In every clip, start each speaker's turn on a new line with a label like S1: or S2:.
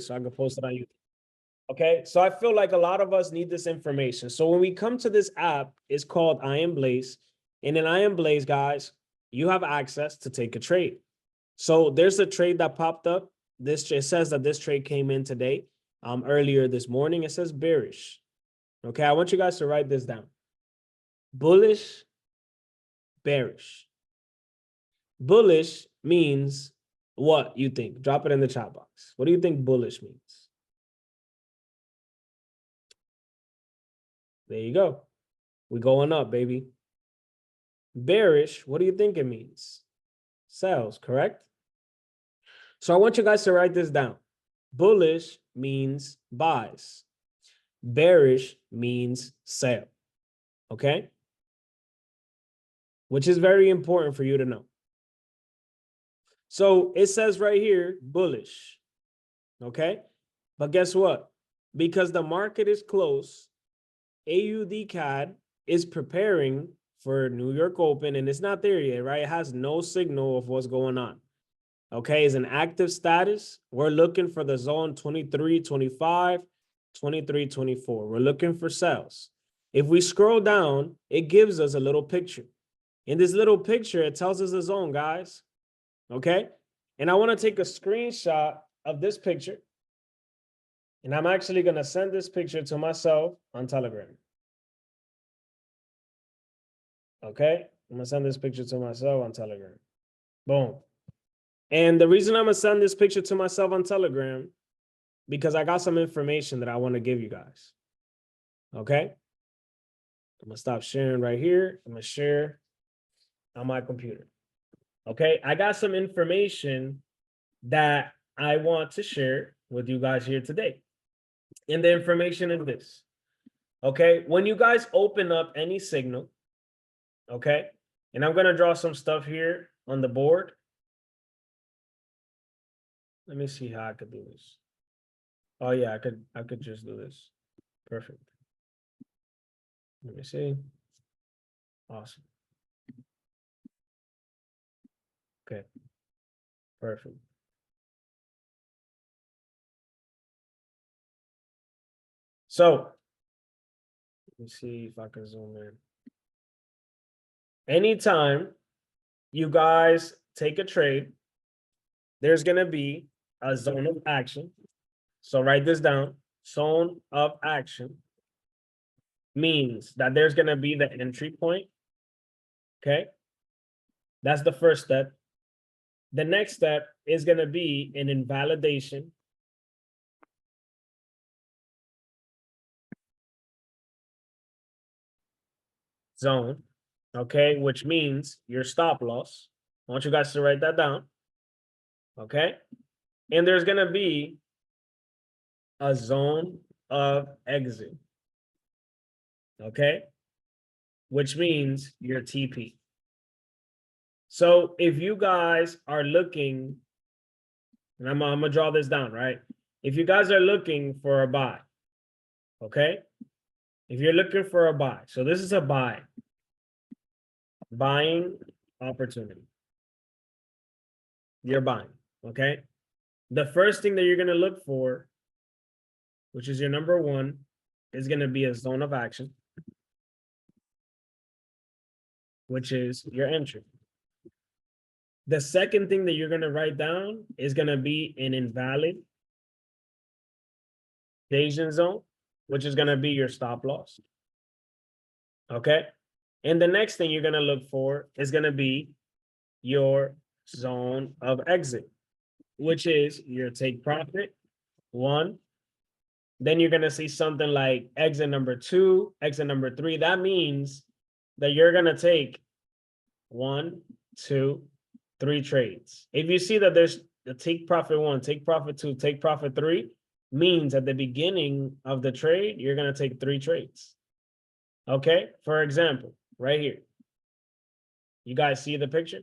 S1: so I can post it on YouTube. Okay, so I feel like a lot of us need this information. So when we come to this app, it's called I Am Blaze. And in I Am Blaze, guys, you have access to take a trade. So there's a trade that popped up. It says that this trade came in today, earlier this morning. It says bearish. Okay, I want you guys to write this down. Bullish, bearish. Bullish means what you think? Drop it in the chat box. What do you think bullish means? There you go. We're going up, baby. Bearish, what do you think it means? Sells, correct? So I want you guys to write this down. Bullish means buys. Bearish means sell. Okay? Which is very important for you to know. So it says right here, bullish. Okay? But guess what? Because the market is close, AUD-CAD is preparing for New York Open, and it's not there yet, right? It has no signal of what's going on. Okay, it's an active status. We're looking for the zone 23.25, 23.24. We're looking for sales. If we scroll down, it gives us a little picture. In this little picture, it tells us the zone, guys. Okay, and I want to take a screenshot of this picture. And I'm actually going to send this picture to myself on Telegram. Okay, I'm going to send this picture to myself on Telegram. Boom. And the reason I'm going to send this picture to myself on Telegram, because I got some information that I want to give you guys. Okay, I'm going to stop sharing right here. I'm going to share on my computer. Okay, I got some information that I want to share with you guys here today. And the information is this. Okay, when you guys open up any signal, okay, and I'm going to draw some stuff here on the board. Let me see how I could do this. Oh yeah, I could just do this. Perfect. Let me see. Awesome. Okay. Perfect. So let me see if I can zoom in. Anytime you guys take a trade, there's going to be a zone of action. So write this down. Zone of action means that there's going to be the entry point. Okay. That's the first step. The next step is going to be an invalidation. Zone. Okay. Which means your stop loss. I want you guys to write that down. Okay. And there's going to be a zone of exit. Okay. Which means your TP. So if you guys are looking, and I'm going to draw this down, right? If you guys are looking for a buy, okay? If you're looking for a buy, so this is a buy, buying opportunity. You're buying, okay? The first thing that you're going to look for, which is your number one, is going to be a zone of action, which is your entry. The second thing that you're going to write down is going to be an invalidation zone, which is going to be your stop loss. Okay. And the next thing you're going to look for is going to be your zone of exit, which is your take profit one. Then you're going to see something like exit number 2, exit number 3. That means that you're going to take 1, 2, 3 trades. If you see that there's the take profit 1, take profit 2, take profit 3, means at the beginning of the trade, you're going to take 3 trades. Okay. For example, right here, you guys see the picture?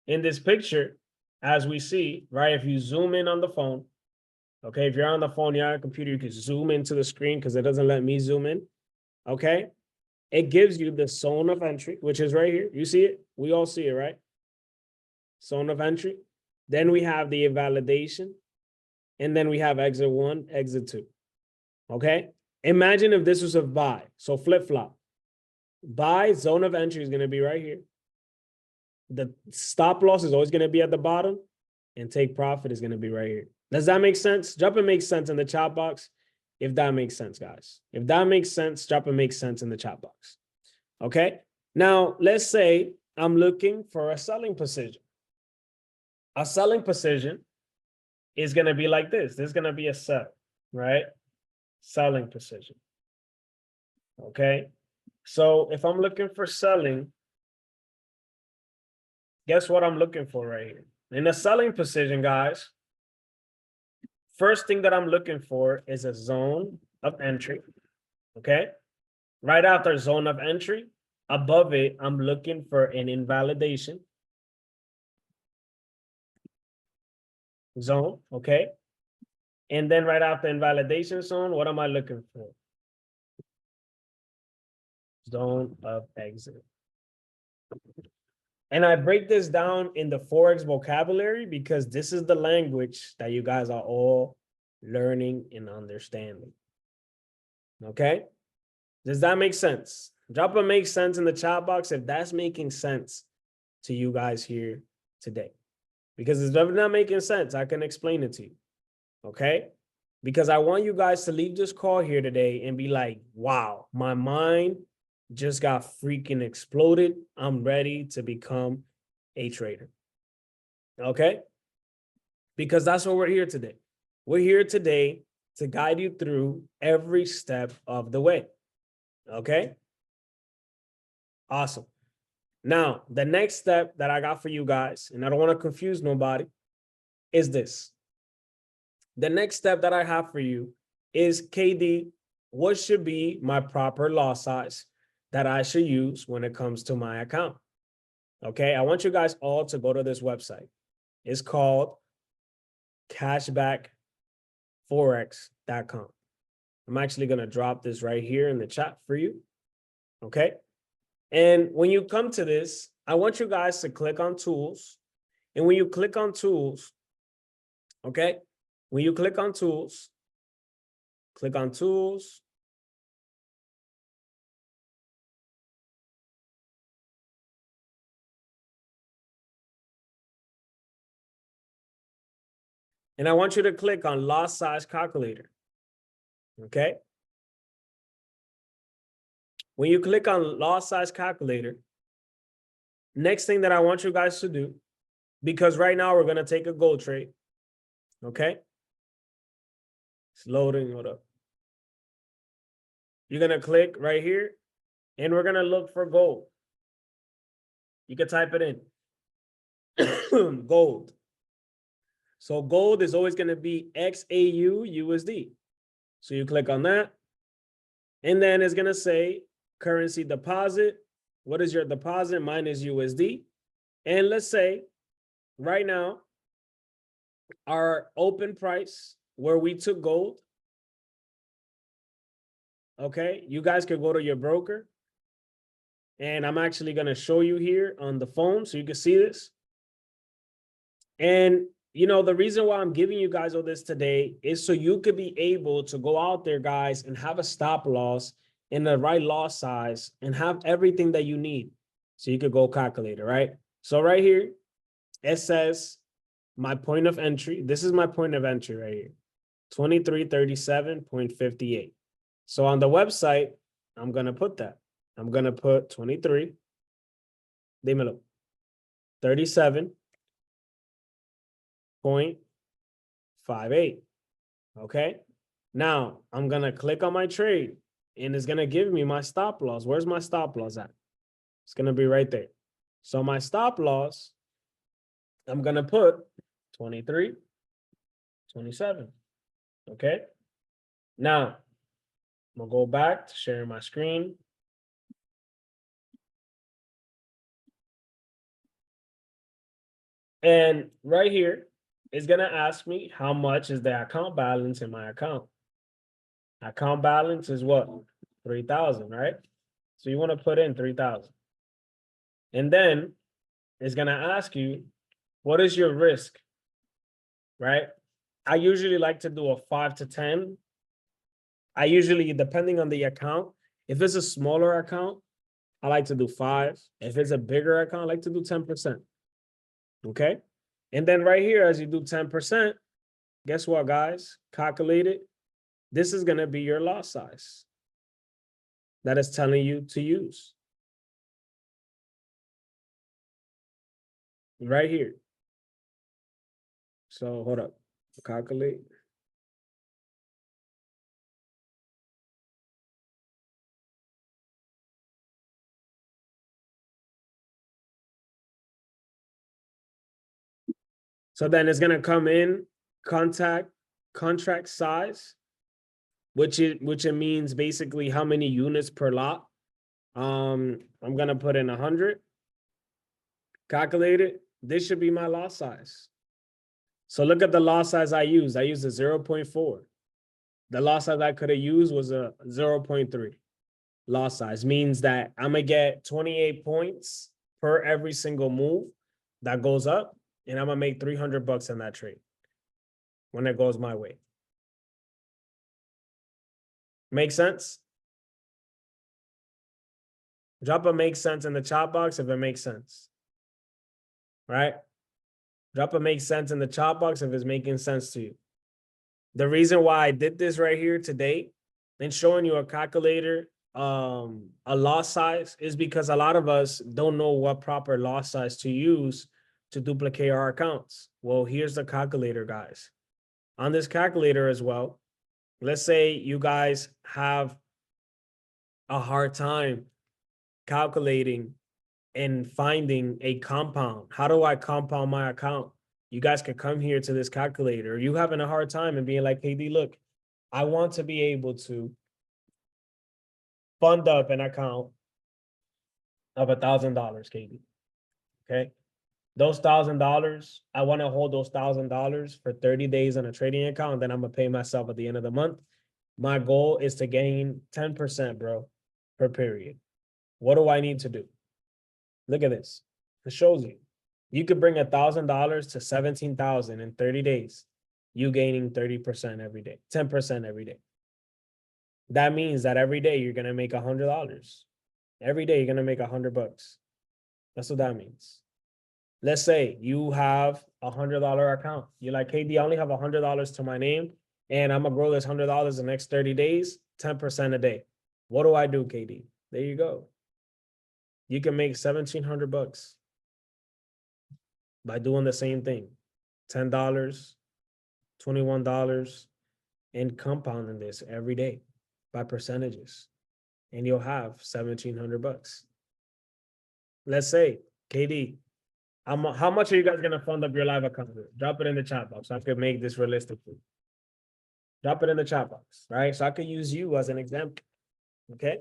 S1: In this picture, as we see, right, if you zoom in on the phone, okay, if you're on the phone, you're on a computer, you can zoom into the screen because it doesn't let me zoom in. Okay. It gives you the zone of entry, which is right here. You see it? We all see it, right? Zone of entry. Then we have the invalidation. and then we have exit 1, exit 2. Okay. Imagine if this was a buy. So flip-flop. Buy zone of entry is going to be right here. The stop loss is always going to be at the bottom, and take profit is going to be right here. Does that make sense? Drop a makes sense in the chat box if that makes sense, guys. If that makes sense, drop a makes sense in the chat box. Okay. Now, let's say I'm looking for a selling position. A selling position is going to be like this. This is going to be a sell, right? Selling position. Okay. So if I'm looking for selling, guess what I'm looking for right here? In a selling position, guys, first thing that I'm looking for is a zone of entry. Okay. Right after zone of entry, above it, I'm looking for an invalidation zone. Okay. And then right after invalidation zone, what am I looking for? Zone of exit. And I break this down in the Forex vocabulary because this is the language that you guys are all learning and understanding. Okay? Does that make sense? Drop a make sense in the chat box if that's making sense to you guys here today. Because if it's not making sense, I can explain it to you. Okay? Because I want you guys to leave this call here today and be like, wow, my mind just got freaking exploded. I'm ready to become a trader. Okay? Because that's what we're here today. We're here today to guide you through every step of the way. Okay? Awesome. Now, the next step that I got for you guys, and I don't want to confuse nobody, is this. The next step that I have for you is, KD, what should be my proper lot size that I should use when it comes to my account? Okay, I want you guys all to go to this website. It's called cashbackforex.com. I'm actually going to drop this right here in the chat for you. Okay. And when you come to this, I want you guys to click on tools. And when you click on tools, okay, when you click on tools, click on tools. And I want you to click on lot size calculator. Okay. When you click on lot size calculator, next thing that I want you guys to do, because right now we're going to take a gold trade. Okay. It's loading. Hold up. You're going to click right here and we're going to look for gold. You can type it in. Gold. So gold is always going to be XAU USD. So you click on that. And then it's going to say currency deposit. What is your deposit? Mine is USD. And let's say right now, our open price where we took gold. Okay, you guys could go to your broker. And I'm actually going to show you here on the phone so you can see this. And you know, the reason why I'm giving you guys all this today is so you could be able to go out there, guys, and have a stop loss in the right loss size and have everything that you need. So you could go calculate it, right? So right here, it says my point of entry. This is my point of entry right here, 2337.58. So on the website, I'm going to put that. I'm going to put 23, dímelo, 37.58. Okay. Now I'm going to click on my trade and it's going to give me my stop loss. Where's my stop loss at? It's going to be right there. So my stop loss, I'm going to put 23.27. Okay. Now I'm going to go back to sharing my screen. And right here, it's going to ask me how much is the account balance in my account. Account balance is what? 3,000, right? So you want to put in 3,000. And then it's going to ask you, what is your risk, right? I usually like to do a 5 to 10. I usually, depending on the account, if it's a smaller account, I like to do 5. If it's a bigger account, I like to do 10%. Okay. And then right here, as you do 10%, guess what, guys? Calculate it. This is going to be your lot size that is telling you to use. Right here. So hold up. Calculate. So then it's gonna come in contract size, which it means basically how many units per lot. I'm gonna put in 100. Calculate it. This should be my lot size. So look at the lot size I used. I used a 0.4. The lot size I could have used was a 0.3. Lot size means that I'm gonna get 28 points per every single move that goes up, and I'm gonna make $300 in that trade when it goes my way. Make sense? Drop a make sense in the chat box if it makes sense. Right? Drop a make sense in the chat box if it's making sense to you. The reason why I did this right here today and showing you a calculator, a lot size, is because a lot of us don't know what proper lot size to use to duplicate our accounts. Well, here's the calculator, guys. On this calculator as well, let's say you guys have a hard time calculating and finding a compound. How do I compound my account? You guys could come here to this calculator. You having a hard time and being like, KD, look, I want to be able to fund up an account of $1,000, KD. Okay. Those $1,000, I want to hold those $1,000 for 30 days on a trading account. Then I'm going to pay myself at the end of the month. My goal is to gain 10%, bro, per period. What do I need to do? Look at this. It shows you. You could bring $1,000 to 17,000 in 30 days. You gaining 30% every day, 10% every day. That means that every day you're gonna make $100. Every day you're gonna make $100. That's what that means. Let's say you have $100 account. You're like, KD, I only have $100 to my name, and I'm gonna grow this $100 the next 30 days, 10% a day. What do I do, KD? There you go. You can make $1,700 by doing the same thing. $10, $21, and compounding this every day by percentages. And you'll have $1,700. Let's say, KD, how much are you guys gonna fund up your live account? Drop it in the chat box so I could make this realistic for you. Drop it in the chat box, right? So I could use you as an example. Okay.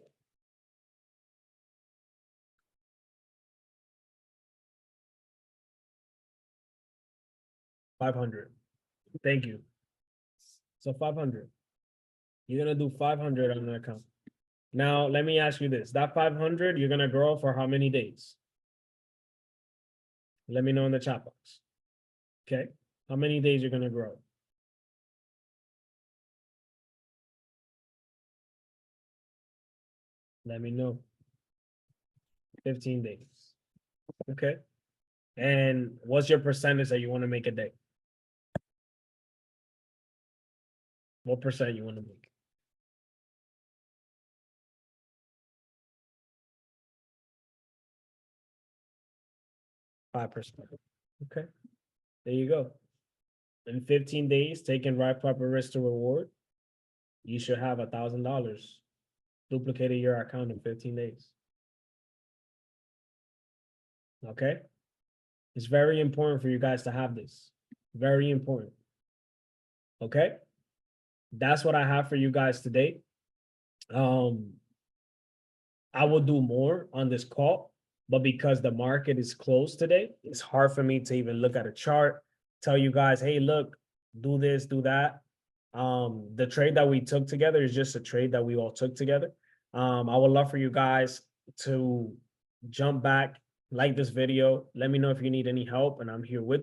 S1: $500. Thank you. So 500. You're gonna do 500 on the account. Now let me ask you this: that 500 you're gonna grow for how many days? Let me know in the chat box. Okay, how many days you're gonna grow? Let me know. 15 days. Okay. And what's your percentage that you want to make a day? What percent you want to make? 5%. Okay. There you go. In 15 days, taking right proper risk to reward, you should have $1,000 duplicated your account in 15 days. Okay. It's very important for you guys to have this. Very important. Okay. That's what I have for you guys today. I will do more on this call, but because the market is closed today, it's hard for me to even look at a chart, tell you guys, hey, look, do this, do that. The trade that we took together is just a trade that we all took together. I would love for you guys to jump back, like this video. Let me know if you need any help, and I'm here with